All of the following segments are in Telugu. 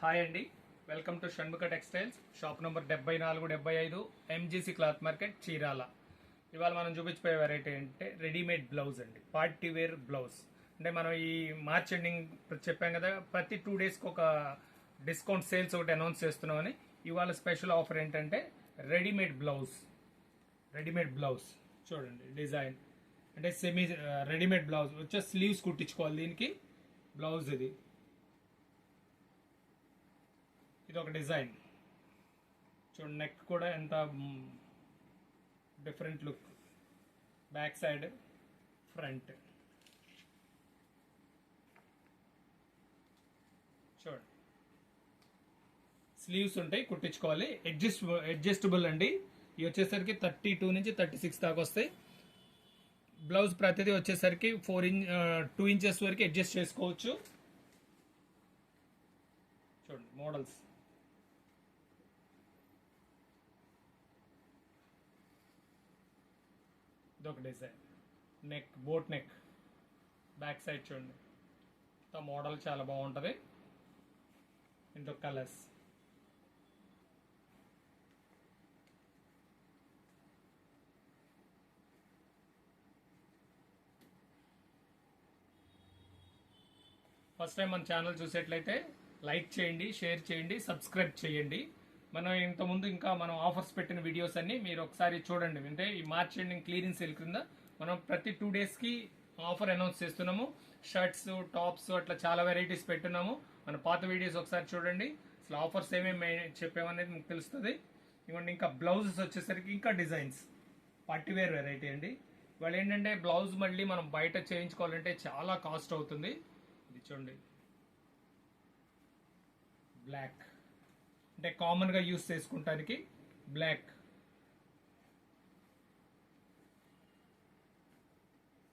హాయ్ అండి, welcome to Shanmukha textiles. Shop number 74-75 MGC cloth market, Chirala. ఇవాళ మనం చూపించిపోయే వెరైటీ అంటే రెడీమేడ్ బ్లౌజ్ అండి, పార్టీ వేర్ బ్లౌజ్. అంటే మనం ఈ మార్చ్ ఎండింగ్ చెప్పాం కదా, ప్రతి 2 డేస్కి ఒక డిస్కౌంట్ సేల్స్ ఒకటి అనౌన్స్ చేస్తున్నామని. ఇవాళ స్పెషల్ ఆఫర్ ఏంటంటే రెడీమేడ్ బ్లౌజ్. రెడీమేడ్ బ్లౌజ్ చూడండి, డిజైన్ అంటే సెమీ రెడీమేడ్ బ్లౌజ్ వచ్చే స్లీవ్స్ కుట్టించుకోవాలి. దీనికి బ్లౌజ్ ఇది ఒక డిజైన్ చూడండి. నెక్ కూడా ఎంత different look, back side, front చూడండి. స్లీవ్స్ ఉంటాయి, కుట్టించుకోవాలి. అడ్జస్టబుల్ అండి. ఇవి వచ్చేసరికి 32 నుంచి 36 దాకా వస్తాయి. బ్లౌజ్ ప్రతిదీ వచ్చేసరికి 2 ఇంచెస్ వరకు అడ్జస్ట్ చేసుకోవచ్చు. చూడండి మోడల్స్. ఇదొక design, neck, boat neck, back side చూడండి. మోడల్ చాలా బాగుంటుంది. ఇంట్లో కలర్స్ ఫస్ట్ టైం మన ఛానల్ చూసేట్లయితే లైక్ చేయండి, షేర్ చేయండి, సబ్స్క్రైబ్ చేయండి. మనం ఇంతకుముందు ఇంకా మనం ఆఫర్స్ పెట్టిన వీడియోస్ అన్ని మీరు ఒకసారి చూడండి. అంటే ఈ మార్చ్ ఎండింగ్ క్లియరెన్స్ సేల్ కింద మనం ప్రతి 2 డేస్కి ఆఫర్ అనౌన్స్ చేస్తున్నాము. షర్ట్స్, టాప్స్ అట్లా చాలా వెరైటీస్ పెట్టున్నాము. మన పాత వీడియోస్ ఒకసారి చూడండి. అసలు ఆఫర్స్ ఏమేమి చెప్పామనేది మీకు తెలుస్తుంది. ఇవ్వండి. ఇంకా బ్లౌజెస్ వచ్చేసరికి ఇంకా డిజైన్స్, పార్టీవేర్ వెరైటీ అండి. ఇవాళ ఏంటంటే బ్లౌజ్ మళ్ళీ మనం బయట చేయించుకోవాలంటే చాలా కాస్ట్ అవుతుంది. ఇది చూడండి, బ్లాక్ అంటే కామన్గా యూస్ చేసుకుంటానికి బ్లాక్.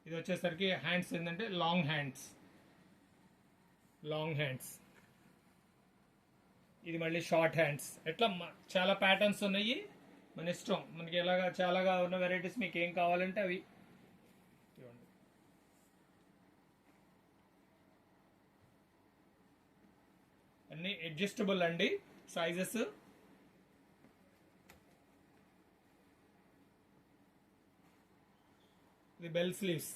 ఇది వచ్చేసరికి హ్యాండ్స్ ఏంటంటే లాంగ్ హ్యాండ్స్. ఇది మళ్ళీ షార్ట్ హ్యాండ్స్. ఎట్లా చాలా ప్యాటర్న్స్ ఉన్నాయి, మన ఇష్టం. మనకి ఎలాగా చాలాగా ఉన్న వెరైటీస్ మీకు ఏం కావాలంటే అవి ఇవ్వండి. అన్ని అడ్జస్టబుల్ అండి సైజెస్. ఇది బెల్ స్లీవ్స్.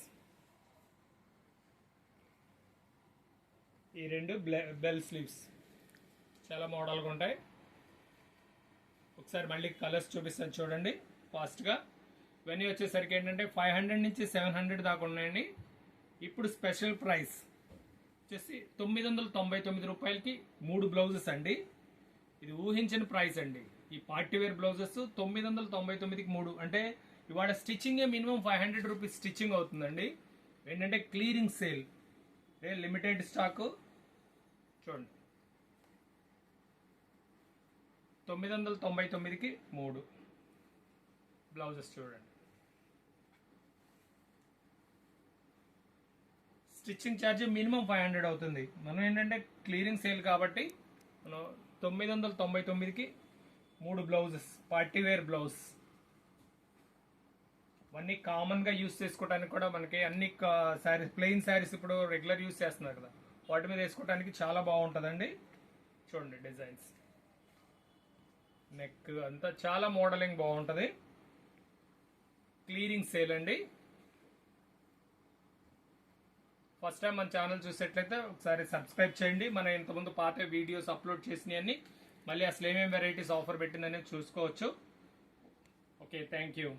ఈ రెండు బెల్ స్లీవ్స్ చాలా మోడల్గా ఉంటాయి. ఒకసారి మళ్ళీ కలర్స్ చూపిస్తాను చూడండి ఫాస్ట్గా. ఇవన్నీ వచ్చేసరికి ఏంటంటే 500 నుంచి 700 దాకా ఉన్నాయండి. ఇప్పుడు స్పెషల్ ప్రైస్ వచ్చేసి 999 రూపాయలకి 3 బ్లౌజెస్ అండి. ఇది ఊహించిన ప్రైస్ అండి. ఈ పార్టీవేర్ బ్లౌజెస్ 999కి 3 అంటే ఇవాళ స్టిచ్చింగే మినిమం 500 రూపీస్ స్టిచ్చింగ్ అవుతుందండి. ఏంటంటే క్లియరింగ్ సేల్, లిమిటెడ్ స్టాక్. చూడండి, 999కి 3 బ్లౌజెస్ చూడండి. స్టిచ్చింగ్ ఛార్జ్ మినిమం 500 అవుతుంది. మనం ఏంటంటే క్లియరింగ్ సేల్ కాబట్టి మనం 999కి 3 బ్లౌజెస్, పార్టీవేర్ బ్లౌజ్. అవన్నీ కామన్గా యూస్ చేసుకోవడానికి కూడా మనకి అన్ని శారీస్, ప్లెయిన్ శారీస్ ఇప్పుడు రెగ్యులర్ యూస్ చేస్తున్నారు కదా, వాటి మీద వేసుకోవడానికి చాలా బాగుంటుందండి. చూడండి డిజైన్స్, నెక్ అంతా చాలా మోడలింగ్ బాగుంటుంది. క్లియరింగ్ సేల్ అండి. ఫస్ట్ టైం మన ఛానల్ చూసేట్లయితే ఒకసారి సబ్స్క్రైబ్ చేయండి. మనం ఇంతకుముందు పాత వీడియోస్ అప్లోడ్ చేసినవన్నీ మళ్ళీ అసలు ఏమేమి వెరైటీస్ ఆఫర్ పెట్టిందనేది చూసుకోవచ్చు. Okay, thank you.